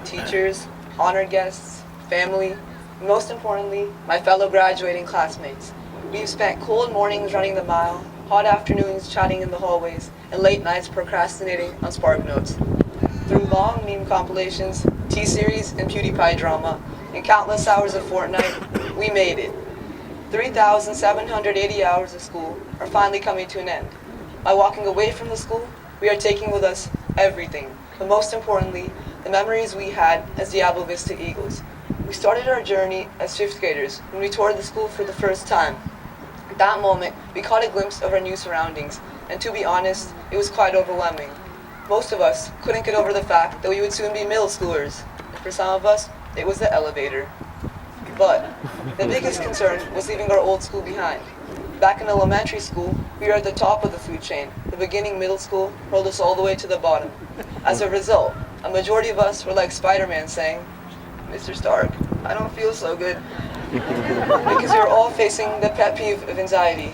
teachers, honored guests, family, and most importantly, my fellow graduating classmates. We've spent cold mornings running the mile, hot afternoons chatting in the hallways, and late nights procrastinating on Spark Notes. Through long meme compilations, T-Series, and PewDiePie drama, and countless hours of Fortnite, we made it. 3,780 hours of school are finally coming to an end. By walking away from the school, we are taking with us everything, but most importantly, the memories we had as Diablo Vista Eagles. We started our journey as 5th graders when we toured the school for the first time. At that moment, we caught a glimpse of our new surroundings, and to be honest, it was quite overwhelming. Most of us couldn't get over the fact that we would soon be middle schoolers, and for some of us, it was the elevator. But the biggest concern was leaving our old school behind. Back in elementary school, we were at the top of the food chain. The beginning middle school rolled us all the way to the bottom. As a result, a majority of us were like Spider-Man saying, "Mr. Stark, I don't feel so good." Because we were all facing the pet peeve of anxiety.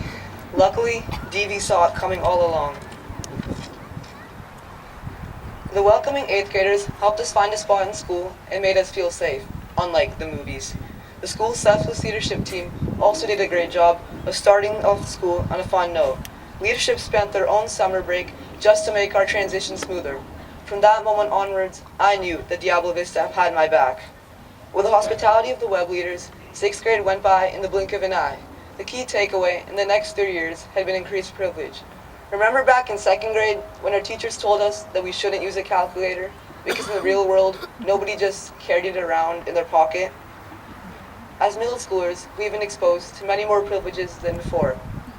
Luckily, DV saw it coming all along. The welcoming 8th graders helped us find a spot in school and made us feel safe, unlike the movies. The school's selfless leadership team also did a great job of starting off school on a fun note. Leadership spent their own summer break just to make our transition smoother. From that moment onwards, I knew that Diablo Vista had my back. With the hospitality of the web leaders, 6th grade went by in the blink of an eye. The key takeaway in the next 3 years had been increased privilege. Remember back in 2nd grade when our teachers told us that we shouldn't use a calculator because in the real world, nobody just carried it around in their pocket? As middle schoolers, we've been exposed to many more privileges than before.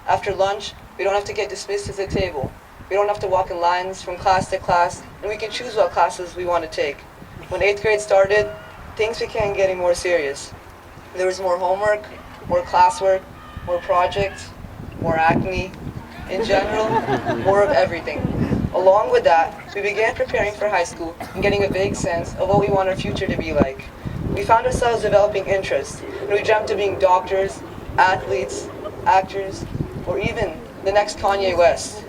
After lunch, we don't have to get dismissed at the table. We don't have to walk in lines from class to class, and we can choose what classes we want to take. When 8th grade started, things began getting more serious. There was more homework, more classwork, more projects, more acne. In general, more of everything. Along with that, we began preparing for high school and getting a vague sense of what we want our future to be like. We found ourselves developing interests, and we dreamt of being doctors, athletes, actors, or even the next Kanye West.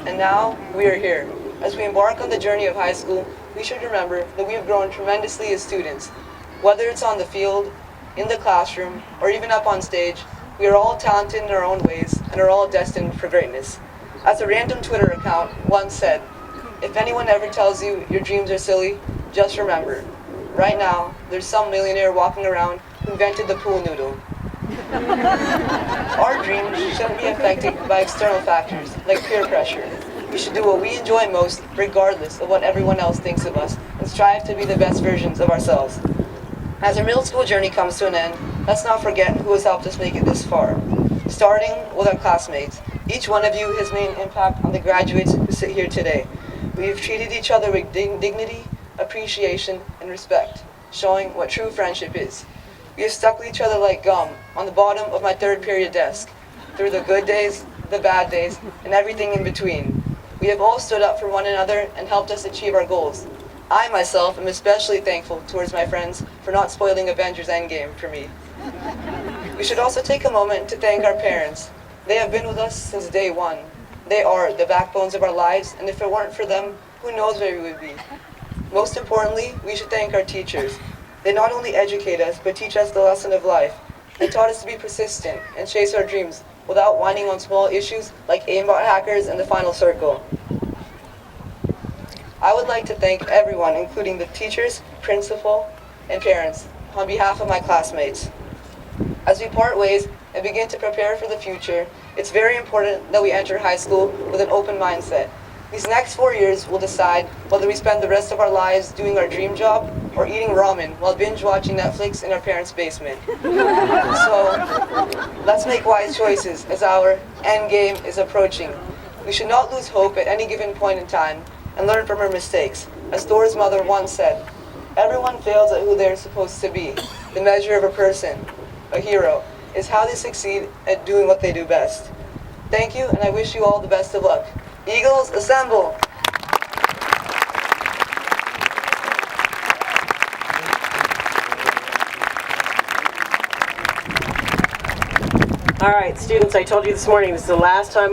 And now, we are here. As we embark on the journey of high school, we should remember that we have grown tremendously as students. Whether it's on the field, in the classroom, or even up on stage, we are all talented in our own ways and are all destined for greatness. As a random Twitter account once said, "If anyone ever tells you your dreams are silly, just remember, right now, there's some millionaire walking around who invented the pool noodle." Our dreams shouldn't be affected by external factors like peer pressure. We should do what we enjoy most regardless of what everyone else thinks of us and strive to be the best versions of ourselves. As our middle school journey comes to an end, let's not forget who has helped us make it this far. Starting with our classmates. Each one of you has made an impact on the graduates who sit here today. We have treated each other with dignity, appreciation, and respect, showing what true friendship is. We have stuck with each other like gum on the bottom of my 3rd period desk, through the good days, the bad days, and everything in between. We have all stood up for one another and helped us achieve our goals. I myself am especially thankful towards my friends for not spoiling Avengers Endgame for me. We should also take a moment to thank our parents. They have been with us since day one. They are the backbones of our lives, and if it weren't for them, who knows where we would be. Most importantly, we should thank our teachers. They not only educate us, but teach us the lesson of life. They taught us to be persistent and chase our dreams without whining on small issues like aimbot hackers and the final circle. I would like to thank everyone, including the teachers, principal, and parents, on behalf of my classmates. As we part ways and begin to prepare for the future, it's very important that we enter high school with an open mindset. These next 4 years will decide whether we spend the rest of our lives doing our dream job or eating ramen while binge watching Netflix in our parents' basement. So, let's make wise choices as our end game is approaching. We should not lose hope at any given point in time and learn from our mistakes. As Thor's mother once said, "Everyone fails at who they're supposed to be. The measure of a person, a hero, is how they succeed at doing what they do best." Thank you, and I wish you all the best of luck. Eagles, assemble! All right, students, I told you this morning, this is the last time